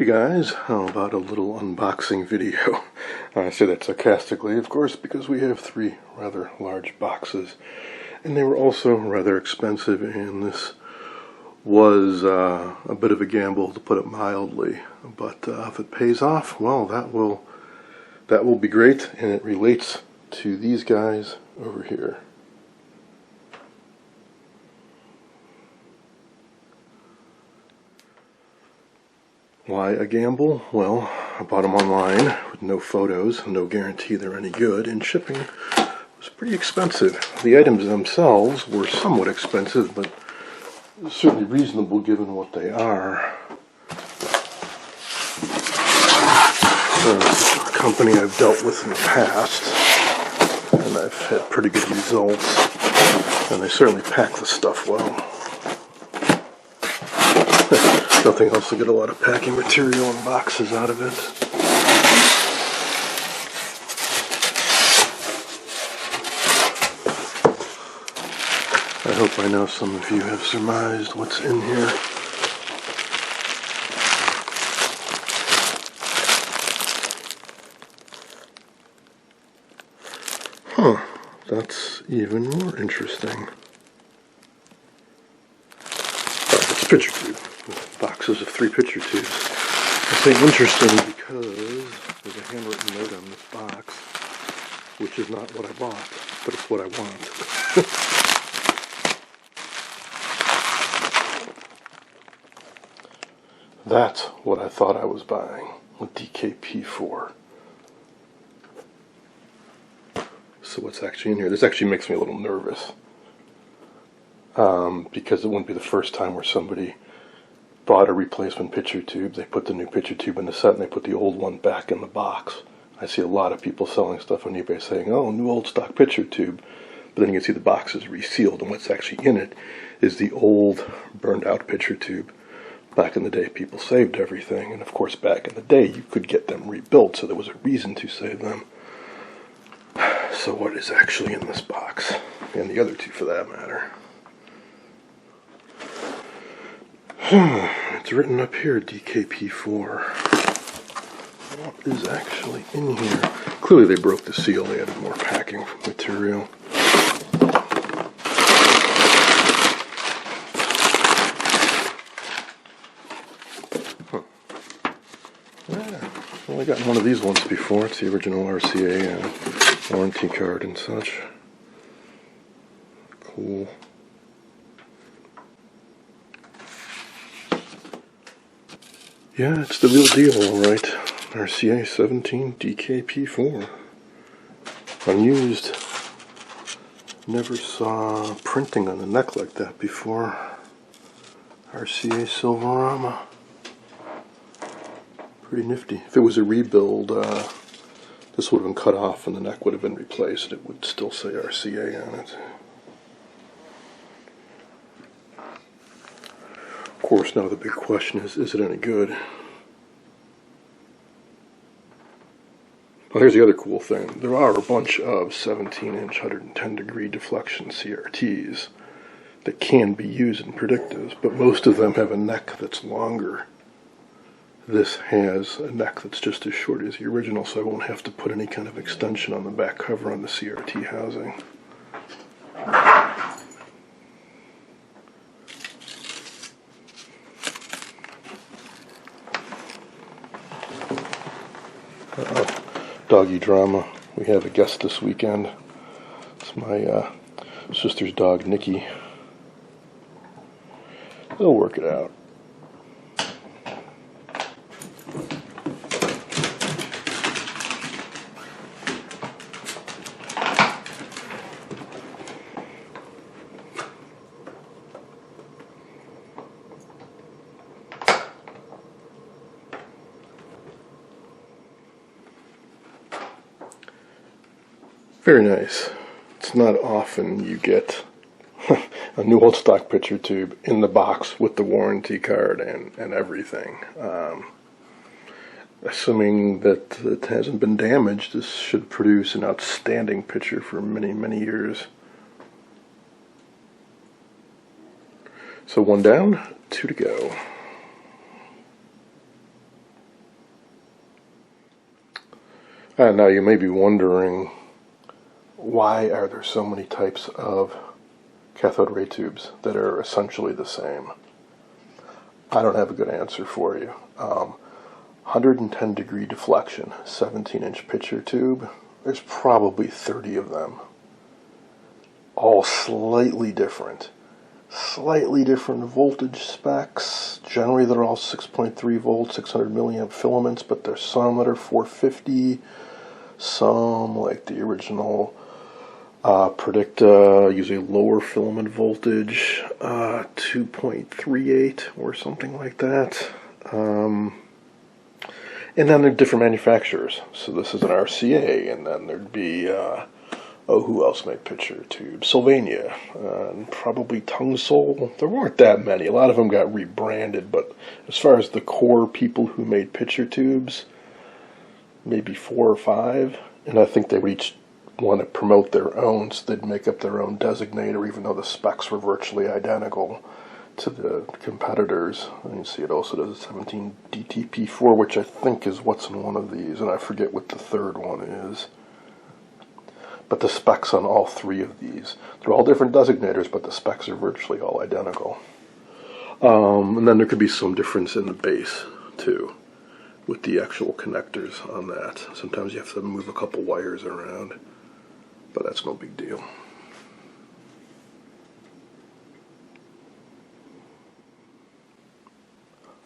Hey guys, how about a little unboxing video? I say that sarcastically, of course, because we have three rather large boxes, and they were also rather expensive, and this was a bit of a gamble, to put it mildly. But if it pays off, well, that will be great, and it relates to these guys over here. Why a gamble? Well, I bought them online with no photos, no guarantee they're any good, and shipping was pretty expensive. The items themselves were somewhat expensive, but certainly reasonable given what they are. So this is a company I've dealt with in the past, and I've had pretty good results, and they certainly pack the stuff well. Nothing else to get a lot of packing material and boxes out of it. I hope I know some of you have surmised what's in here. Huh, that's even more interesting. Oh, it's a picture tube. Boxes of 3 picture tubes. I say interesting because there's a handwritten note on this box, which is not what I bought, but it's what I want. That's what I thought I was buying with DKP4. So what's actually in here? This actually makes me a little nervous, because it wouldn't be the first time where somebody bought a replacement picture tube, they put the new picture tube in the set, and they put the old one back in the box. I see a lot of people selling stuff on eBay saying, oh, new old stock picture tube, but then you can see the box is resealed, and what's actually in it is the old burned out picture tube. Back in the day, people saved everything, and of course back in the day you could get them rebuilt, so there was a reason to save them. So what is actually in this box, and the other two for that matter? It's written up here, DKP4. What is actually in here? Clearly they broke the seal, they added more packing material. Huh. Yeah, well, I got one of these ones before. It's the original RCA warranty card and such. Cool. Yeah, it's the real deal, all right. RCA 17 DKP4. Unused. Never saw printing on the neck like that before. RCA Silverama. Pretty nifty. If it was a rebuild, this would have been cut off and the neck would have been replaced. It would still say RCA on it. Of course, now the big question is it any good? Well, here's the other cool thing. There are a bunch of 17-inch 110-degree deflection CRTs that can be used in predictives, but most of them have a neck that's longer. This has a neck that's just as short as the original, so I won't have to put any kind of extension on the back cover on the CRT housing. Doggy drama. We have a guest this weekend. It's my sister's dog, Nikki. They'll work it out. Very nice. It's not often you get a new old stock picture tube in the box with the warranty card and everything. Assuming that it hasn't been damaged, this should produce an outstanding picture for many, many years. So 1 down, 2 to go. Now you may be wondering, why are there so many types of cathode ray tubes that are essentially the same? I don't have a good answer for you. 110 degree deflection, 17-inch picture tube, there's probably 30 of them. All slightly different voltage specs. Generally they're all 6.3 volts, 600 milliamp filaments, but there's some that are 450, some like the original Predicta use a lower filament voltage, 2.38 or something like that. And then there are different manufacturers. So this is an RCA, and then there'd be, who else made picture tubes? Sylvania, and probably Tungsol. There weren't that many. A lot of them got rebranded, but as far as the core people who made picture tubes, maybe 4 or 5. And I think they would each want to promote their own, so they'd make up their own designator, even though the specs were virtually identical to the competitors. And you see it also does a 17 DTP4, which I think is what's in one of these, and I forget what the third one is. But the specs on all 3 of these, they're all different designators, but the specs are virtually all identical. And then there could be some difference in the base too, with the actual connectors on that. Sometimes you have to move a couple wires around, but that's no big deal.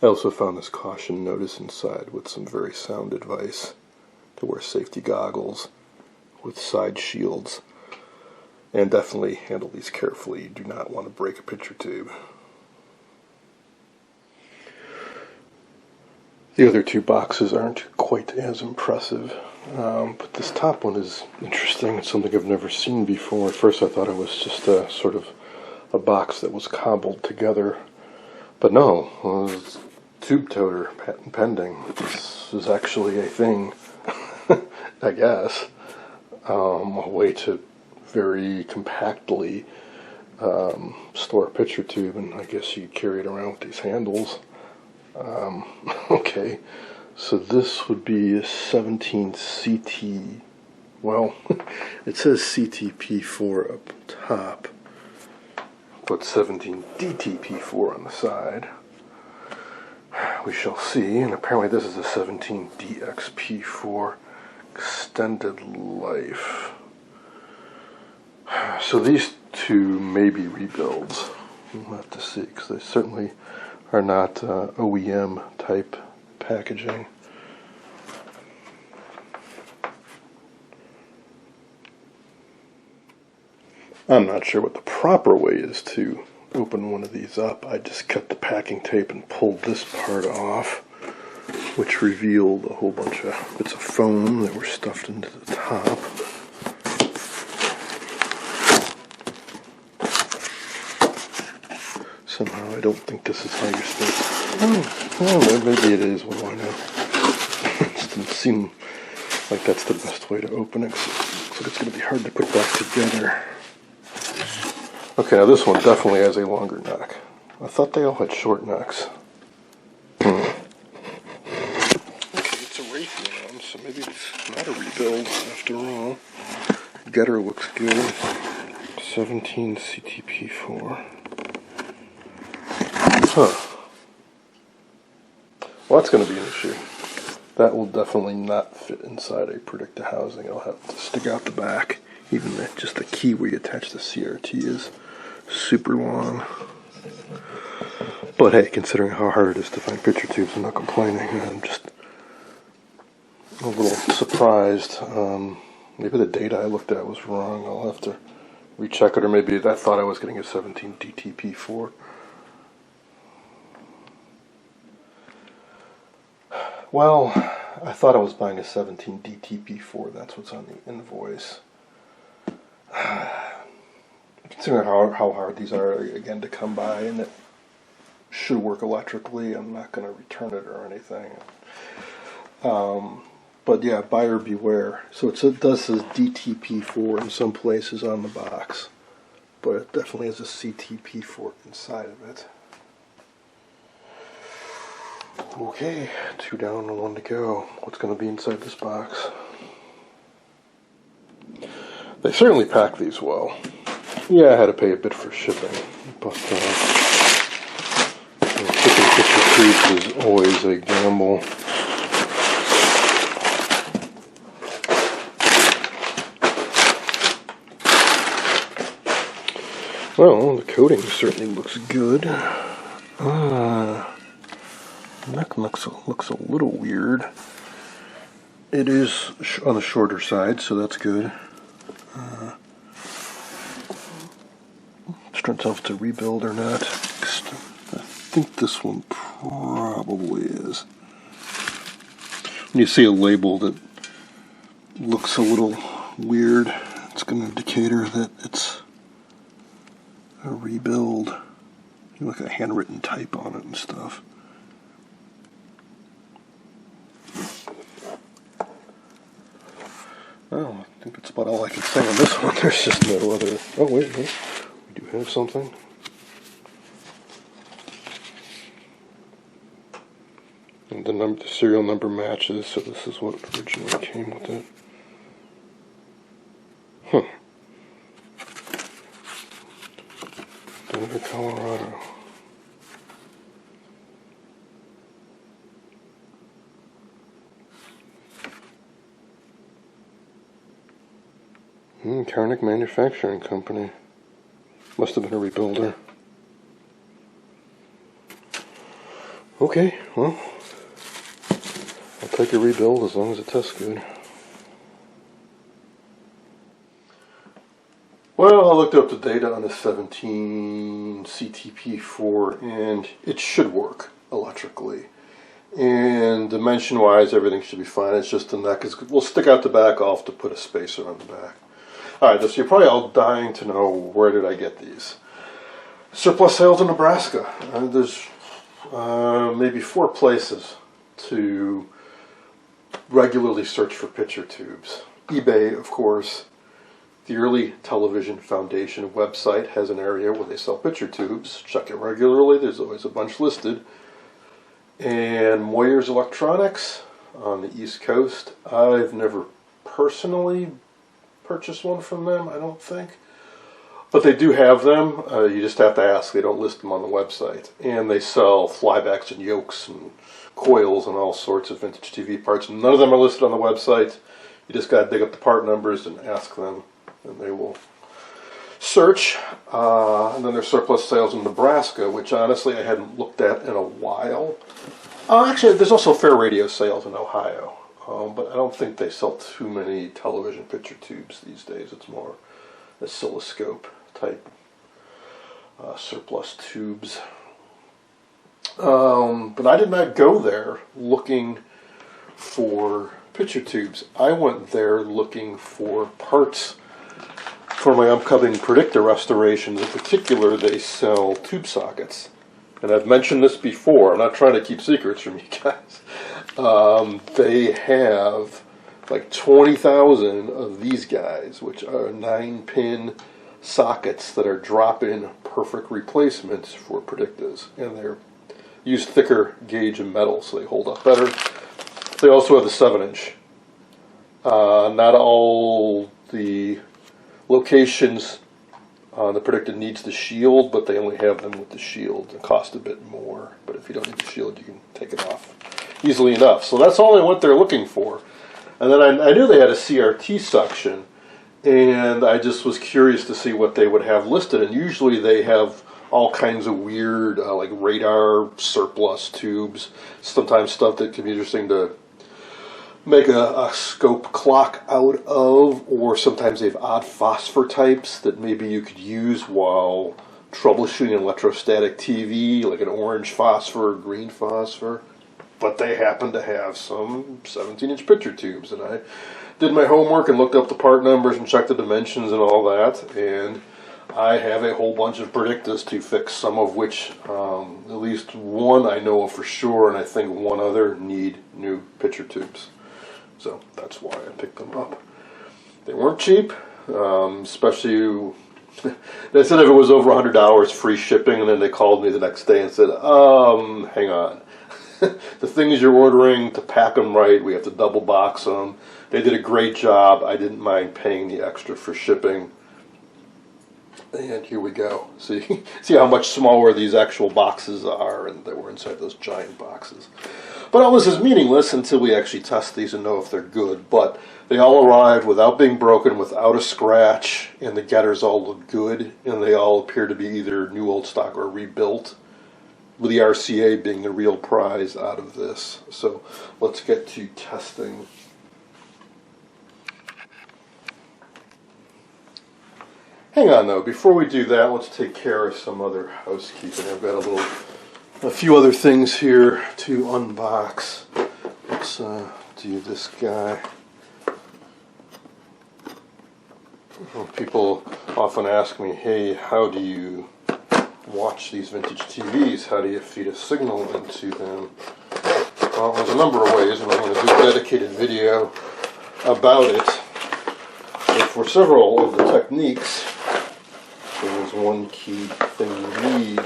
I also found this caution notice inside with some very sound advice to wear safety goggles with side shields, and definitely handle these carefully. You do not want to break a picture tube. The other 2 boxes aren't quite as impressive, but this top one is interesting. It's something I've never seen before. At first I thought it was just a sort of a box that was cobbled together, but no, it was tube toter, patent pending. This is actually a thing, I guess. A way to very compactly store a picture tube, and I guess you carry it around with these handles. Okay, so this would be a 17 CT, well, it says CTP4 up top, but 17 DTP4 on the side. We shall see, and apparently this is a 17 DXP4 extended life. So these 2 may be rebuilds. We'll have to see, because they certainly are not OEM type packaging. I'm not sure what the proper way is to open one of these up. I just cut the packing tape and pulled this part off, which revealed a whole bunch of bits of foam that were stuffed into the top. Somehow I don't think this is how you're supposed to. Oh, maybe it is. What do I know? It just didn't seem like that's the best way to open it. It looks like it's going to be hard to put back together. Okay, now this one definitely has a longer neck. I thought they all had short necks. Okay, it's a Raytheon, so maybe it's not a rebuild after all. Getter looks good. 17 CTP4. Huh. Well, that's going to be an issue. That will definitely not fit inside a Predicta housing. It'll have to stick out the back. Even just the key where you attach the CRT is super long. But hey, considering how hard it is to find picture tubes, I'm not complaining. I'm just a little surprised. Maybe the data I looked at was wrong. I'll have to recheck it, or maybe I thought I was getting a 17 DTP4. Well, I thought I was buying a 17 DTP4. That's what's on the invoice. Considering how hard these are, again, to come by, and it should work electrically, I'm not going to return it or anything. But yeah, buyer beware. So it does says DTP4 in some places on the box, but it definitely has a CTP4 inside of it. Okay, 2 down and 1 to go. What's going to be inside this box? They certainly pack these well. Yeah, I had to pay a bit for shipping, but picking picture tubes is always a gamble. Well, the coating certainly looks good. Neck looks a little weird. It is on the shorter side, so that's good. Turns out if it's a rebuild or not. I think this one probably is. When you see a label that looks a little weird, it's an indicator that it's a rebuild. You look at handwritten type on it and stuff. Oh, I think that's about all I can say on this one. There's just no other. Oh, wait. We do have something. And the serial number matches, so this is what originally came with it. Huh. Denver, Colorado. Karnick Manufacturing Company. Must have been a rebuilder. Okay, well, I'll take a rebuild as long as it tests good. Well, I looked up the data on the 17 CTP4 and it should work electrically. And dimension-wise, everything should be fine. It's just the neck we'll stick out the back. I'll have to put a spacer on the back. Alright, so you're probably all dying to know, where did I get these? Surplus sales in Nebraska. There's maybe 4 places to regularly search for picture tubes. eBay, of course. The Early Television Foundation website has an area where they sell picture tubes. Check it regularly. There's always a bunch listed. And Moyer's Electronics on the East Coast. I've never personally purchased one from them, I don't think. But they do have them. You just have to ask. They don't list them on the website. And they sell flybacks and yokes and coils and all sorts of vintage TV parts. None of them are listed on the website. You just got to dig up the part numbers and ask them, and they will search. And then there's surplus sales in Nebraska, which honestly I hadn't looked at in a while. Actually, there's also fair radio sales in Ohio. But I don't think they sell too many television picture tubes these days. It's more oscilloscope type surplus tubes. But I did not go there looking for picture tubes. I went there looking for parts for my upcoming predictor restorations. In particular, they sell tube sockets. And I've mentioned this before. I'm not trying to keep secrets from you guys. They have like 20,000 of these guys, which are 9-pin sockets that are drop-in perfect replacements for predictors. And they're use thicker gauge of metal, so they hold up better. They also have the 7-inch. Not all the locations on the predictor needs the shield, but they only have them with the shield. It costs a bit more, but if you don't need the shield, you can take it off easily enough. So that's only what they're looking for. And then I knew they had a CRT section, and I just was curious to see what they would have listed. And usually they have all kinds of weird, like radar surplus tubes, sometimes stuff that can be interesting to make a scope clock out of, or sometimes they have odd phosphor types that maybe you could use while troubleshooting an electrostatic TV, like an orange phosphor or green phosphor. But they happen to have some 17-inch picture tubes, and I did my homework and looked up the part numbers and checked the dimensions and all that, and I have a whole bunch of predictors to fix, some of which, at least one I know of for sure, and I think one other need new picture tubes. So that's why I picked them up. They weren't cheap, especially, they said if it was over $100, free shipping, and then they called me the next day and said, hang on. the things you're ordering, to pack them right, we have to double box them. They did a great job. I didn't mind paying the extra for shipping. And here we go. See how much smaller these actual boxes are, and they were inside those giant boxes. But all this is meaningless until we actually test these and know if they're good. But they all arrived without being broken, without a scratch, and the getters all look good, and they all appear to be either new old stock or rebuilt, with the RCA being the real prize out of this. So let's get to testing. Hang on though, before we do that, let's take care of some other housekeeping. I've got a few other things here to unbox. Let's do this guy. Well, people often ask me, hey, how do you watch these vintage TVs? How do you feed a signal into them? Well, there's a number of ways, and I'm going to do a dedicated video about it. But for several of the techniques, there's one key thing you need.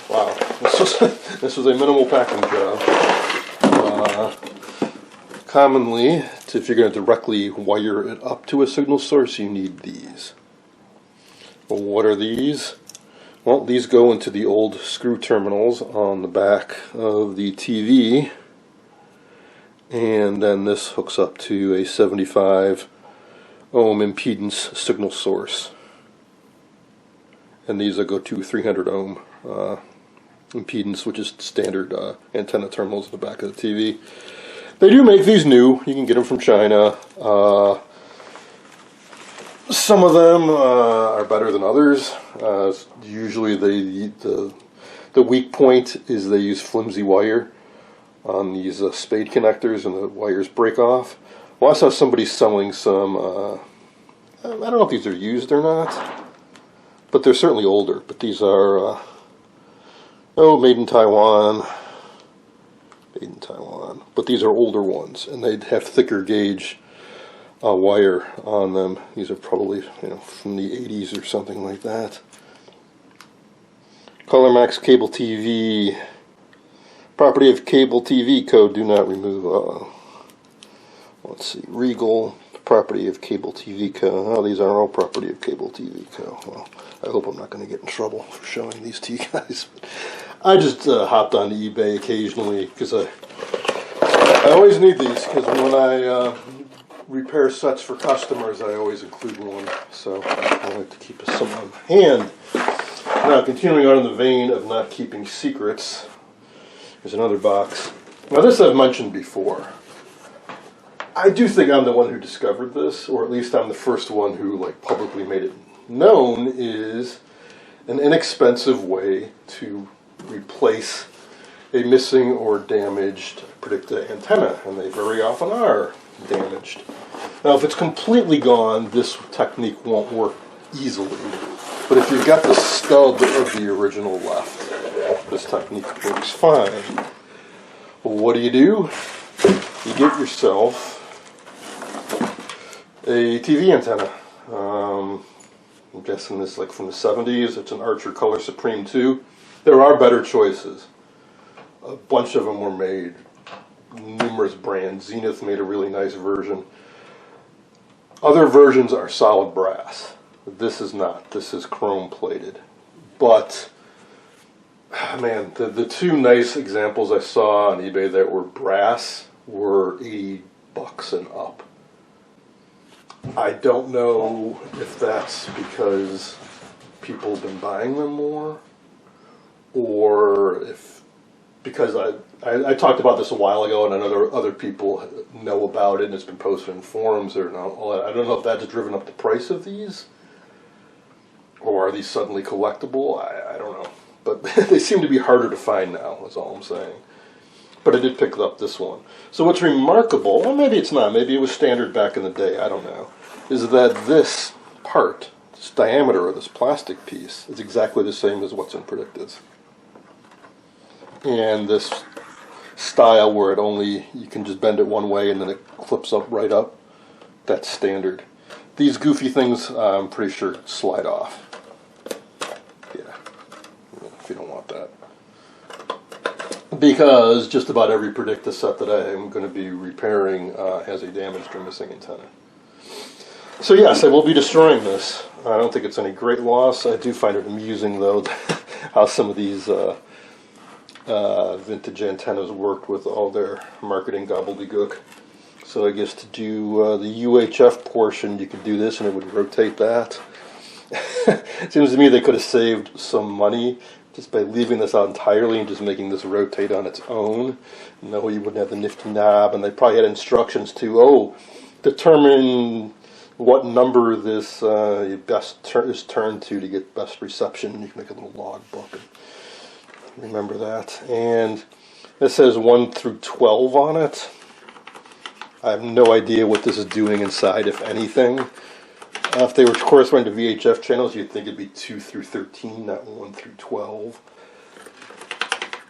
Wow, this was a minimal packing job. Commonly, if you're going to directly wire it up to a signal source, you need these. Well, what are these? Well, these go into the old screw terminals on the back of the TV, and then this hooks up to a 75 ohm impedance signal source. And these will go to 300 ohm impedance, which is standard antenna terminals in the back of the TV. They do make these new. You can get them from China. Some of them are better than others. Usually the weak point is they use flimsy wire on these spade connectors, and the wires break off. Well, I saw somebody selling some, I don't know if these are used or not, but they're certainly older. But these are, made in Taiwan. Made in Taiwan. But these are older ones, and they have thicker gauge wire on them. These are probably from the 80s or something like that. ColorMax cable TV. Property of cable TV code, do not remove. Let's see, Regal, property of cable TV code. Oh, these are all property of cable TV code. Well, I hope I'm not going to get in trouble for showing these to you guys. But I just hopped on eBay occasionally because I always need these, because when I repair sets for customers, I always include one. So I like to keep some on hand. Now, continuing on in the vein of not keeping secrets, here's another box. Now, this I've mentioned before. I do think I'm the one who discovered this, or at least I'm the first one who publicly made it known, is an inexpensive way to replace a missing or damaged predictive antenna, and they very often are damaged. Now, if it's completely gone, this technique won't work easily, but if you've got the stub of the original left, this technique works fine. Well, what do? You get yourself a TV antenna. I'm guessing this from the 70s. It's an Archer Color Supreme 2. There are better choices. A bunch of them were made. Numerous brands. Zenith made a really nice version. Other versions are solid brass. This is not. This is chrome plated. But, man, the two nice examples I saw on eBay that were brass were $80 and up. I don't know if that's because people have been buying them more, or if because I talked about this a while ago, and I know other people know about it, and it's been posted in forums or all that. I don't know if that's driven up the price of these, or are these suddenly collectible? I don't know, but they seem to be harder to find now. That's all I'm saying. But I did pick up this one. So what's remarkable, well, maybe it's not, maybe it was standard back in the day, I don't know, is that this part, this diameter of this plastic piece, is exactly the same as what's in Predictives. And this style where you can just bend it one way and then it clips up right up, that's standard. These goofy things, I'm pretty sure slide off. Yeah, if you don't want that. because just about every Predicta set that I am going to be repairing has a damaged or missing antenna. So yes, I will be destroying this. I don't think it's any great loss. I do find it amusing, though, how some of these vintage antennas worked with all their marketing gobbledygook. So I guess to do the UHF portion, you could do this and it would rotate that. It seems to me they could have saved some money just by leaving this out entirely and just making this rotate on its own. No, you wouldn't have the nifty knob, and they probably had instructions to, determine what number this is turned to get best reception. You can make a little log book and remember that. And it says 1 through 12 on it. I have no idea what this is doing inside, if anything. If they were corresponding to VHF channels, you'd think it'd be 2 through 13, not 1 through 12.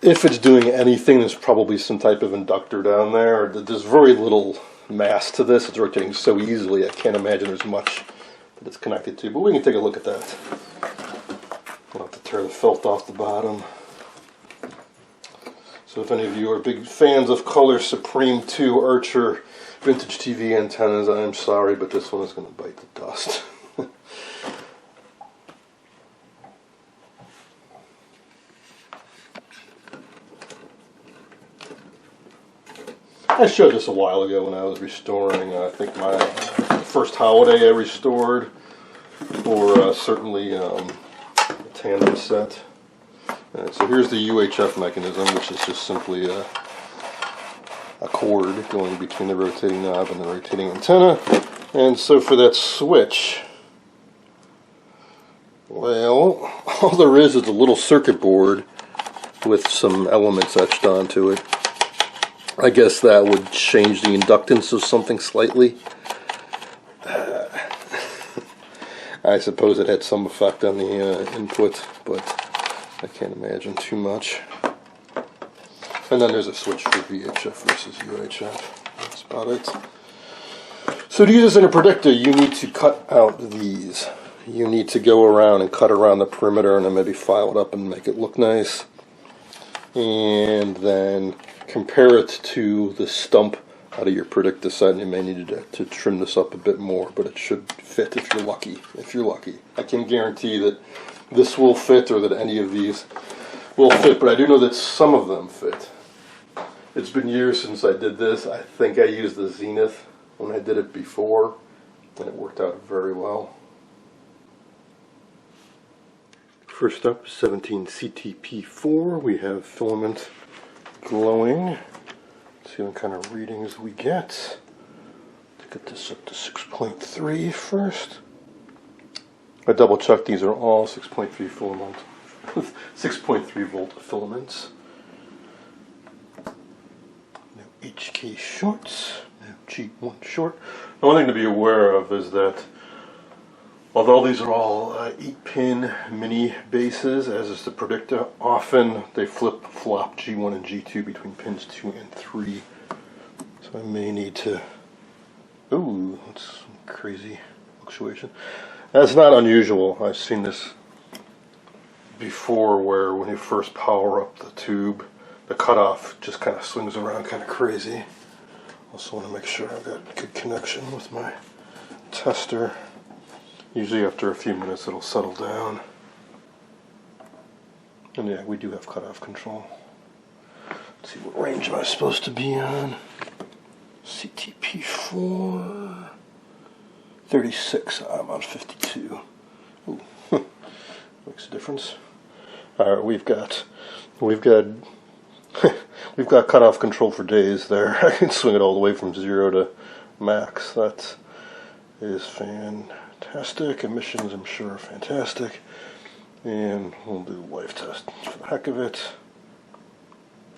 If it's doing anything, there's probably some type of inductor down there. There's very little mass to this. It's rotating so easily, I can't imagine there's much that it's connected to. But we can take a look at that. I'll have to tear the felt off the bottom. So if any of you are big fans of Color Supreme 2 Archer vintage TV antennas, I'm sorry, but this one is going to bite the dust. I showed this a while ago when I was restoring, I think my first holiday I restored, or certainly a tandem set. So here's the UHF mechanism, which is just simply a cord going between the rotating knob and the rotating antenna. And so for that switch, well, all there is a little circuit board with some elements etched onto it. I guess that would change the inductance of something slightly. I suppose it had some effect on the input, but I can't imagine too much. And then there's a switch for VHF versus UHF. That's about it. So to use this in a Predicta, you need to cut out these. You need to go around and cut around the perimeter and then maybe file it up and make it look nice. And then compare it to the stump out of your Predicta set, and you may need to trim this up a bit more, but it should fit if you're lucky. If you're lucky. I can guarantee that this will fit or that any of these will fit, but I do know that some of them fit. It's been years since I did this. I think I used the Zenith when I did it before, and it worked out very well. First up, 17 CTP4. We have filament glowing. Let's see what kind of readings we get. Let's get this up to 6.3 first. I double checked, these are all 6.3 filament, 6.3 volt filaments. No HK shorts, no G1 short. The one thing to be aware of is that although these are all 8-pin mini bases, as is the Predicta, often they flip-flop G1 and G2 between pins 2 and 3. So I may need to... Ooh, that's some crazy fluctuation. That's not unusual. I've seen this before where when you first power up the tube, the cutoff just kind of swings around kind of crazy. Also want to make sure I've got good connection with my tester. Usually after a few minutes it'll settle down. And yeah, we do have cutoff control. Let's see, what range am I supposed to be on? CTP4 36, I'm on 52. Ooh, makes a difference. Alright, we've got we've got cutoff control for days there. I can swing it all the way from 0 to max. That is fantastic. Emissions, I'm sure, are fantastic. And we'll do a life test for the heck of it.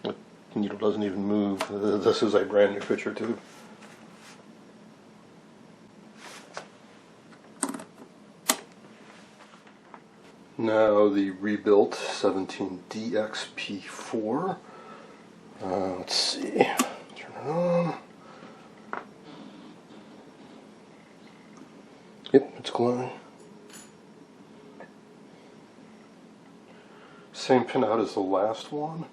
The needle doesn't even move. This is a brand new picture tube. Now the rebuilt 17DXP4. Let's see. Turn it on. Yep, it's glowing. Same pinout as the last one,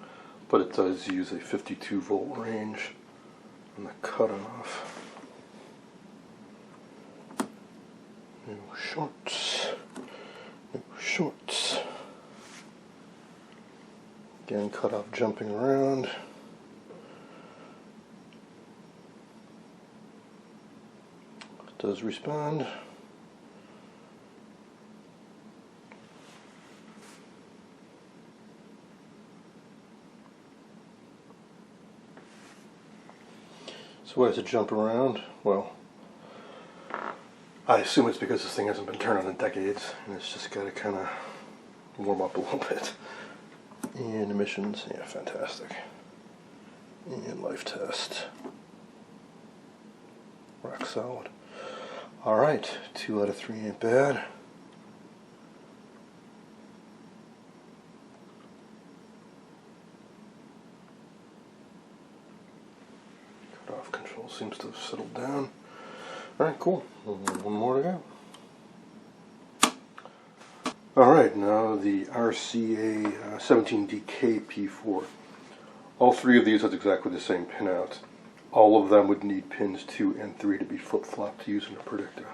but it does use a 52 volt range on the cutoff. No shorts. No shorts. Again, cutoff jumping around. It does respond. So why does it jump around? Well, I assume it's because this thing hasn't been turned on in decades, and it's just got to kind of warm up a little bit. And emissions, yeah, fantastic. And life test. Rock solid. Alright, 2 out of 3 ain't bad. Cutoff control seems to have settled down. Alright, cool. One more to go. Alright, now the RCA 17DK P4. All 3 of these has exactly the same pinout. All of them would need pins 2 and 3 to be flip-flopped using a predictor.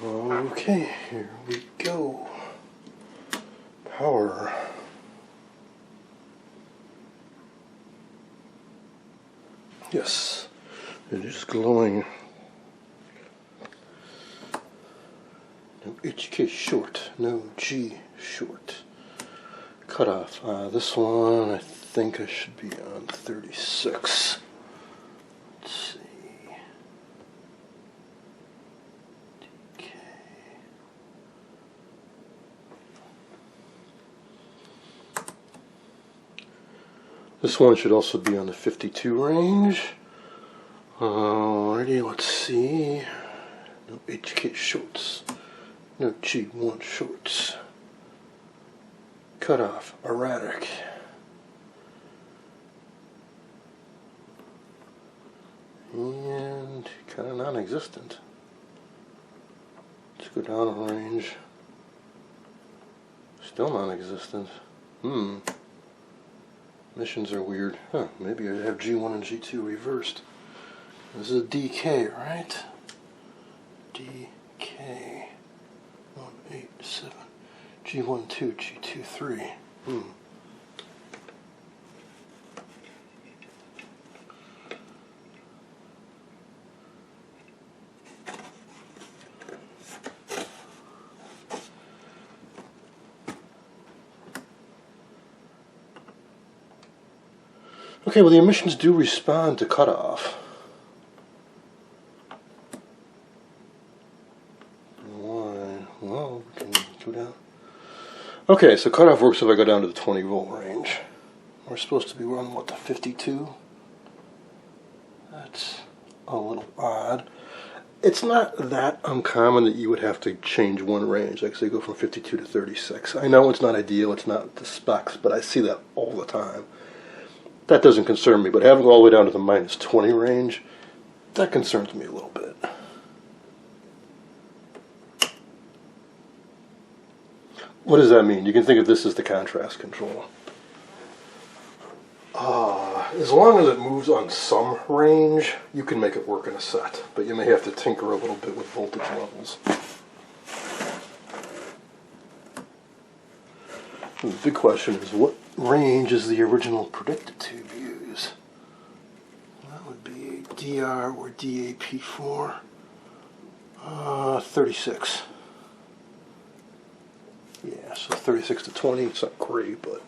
Okay, here we go. Power. Yes, it is glowing. No HK short, no G short. Cutoff. This one, I think I should be on 36. Let's see. DK. This one should also be on the 52 range. Alrighty, let's see. No HK shorts. No G1 shorts. Cutoff, erratic. And kind of non-existent. Let's go down a range. Still non-existent. Missions are weird. Huh, maybe I have G1 and G2 reversed. This is a DK, right? DK 187. G1, 2, G2, 3. Okay, well the emissions do respond to cutoff. Why? Well, we can go down. Okay, so cutoff works if I go down to the 20 volt range. We're supposed to be running, what, the 52? That's a little odd. It's not that uncommon that you would have to change one range, like say go from 52 to 36. I know it's not ideal, it's not the specs, but I see that all the time. That doesn't concern me, but having all the way down to the minus 20 range, that concerns me a little bit. What does that mean? You can think of this as the contrast control. As long as it moves on some range, you can make it work in a set, but you may have to tinker a little bit with voltage levels. And the big question is, what range is the original predicted tube use? That would be DR or DAP4. 36. Yeah, so 36 to 20, it's not great, but...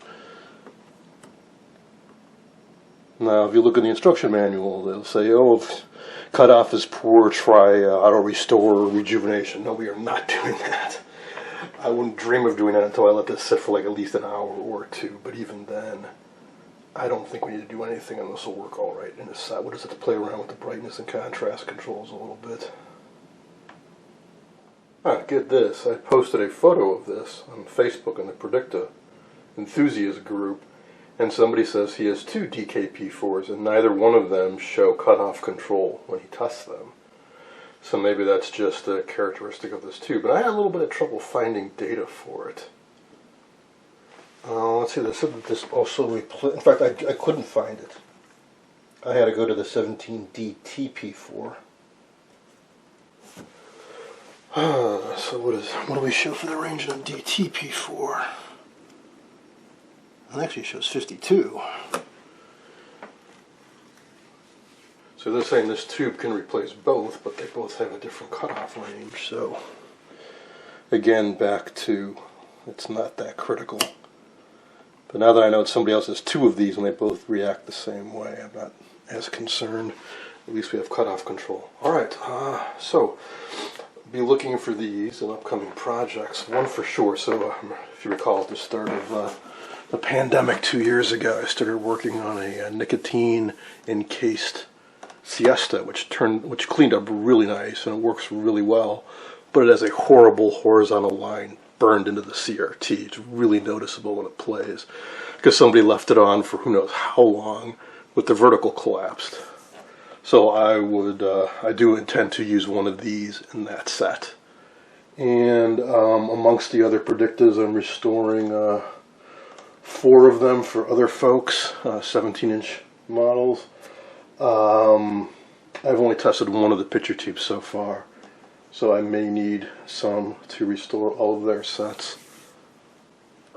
Now, if you look in the instruction manual, they'll say, oh, if cutoff is poor, try auto restore or rejuvenation. No, we are not doing that. I wouldn't dream of doing that until I let this sit for like at least an hour or two, but even then, I don't think we need to do anything and this will work all right in a set. We'll just have to play around with the brightness and contrast controls a little bit. Get this, I posted a photo of this on Facebook in the Predicta enthusiast group, and somebody says he has 2 DKP4s and neither one of them show cutoff control when he tests them. So maybe that's just a characteristic of this too, but I had a little bit of trouble finding data for it. Let's see, they said that this also in fact, I couldn't find it. I had to go to the 17D-TP4. So what do we show for the range on DTP4? It actually shows 52. So they're saying this tube can replace both, but they both have a different cutoff range. So again, back to it's not that critical. But now that I know somebody else has two of these and they both react the same way, I'm not as concerned. At least we have cutoff control. Alright, so be looking for these in upcoming projects. One for sure. So if you recall at the start of the pandemic 2 years ago, I started working on a nicotine encased Siesta, which cleaned up really nice and it works really well, but it has a horrible horizontal line burned into the CRT. It's really noticeable when it plays because somebody left it on for who knows how long with the vertical collapsed. So I do intend to use one of these in that set. And amongst the other predictors, I'm restoring 4 of them for other folks, 17-inch models. I've only tested one of the picture tubes so far, so I may need some to restore all of their sets.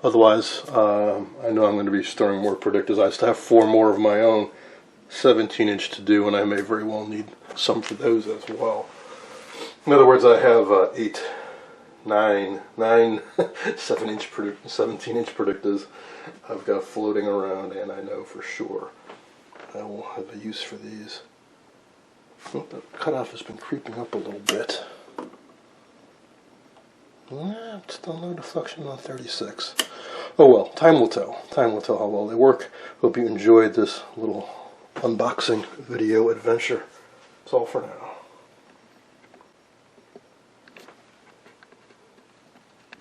Otherwise, I know I'm going to be storing more predictors. I still have 4 more of my own 17-inch to do, and I may very well need some for those as well. In other words, I have 9 17-inch predictors I've got floating around, and I know for sure I will have a use for these. Oh, the cutoff has been creeping up a little bit. Still no deflection on 36. Oh well, time will tell. Time will tell how well they work. Hope you enjoyed this little unboxing video adventure. That's all for now.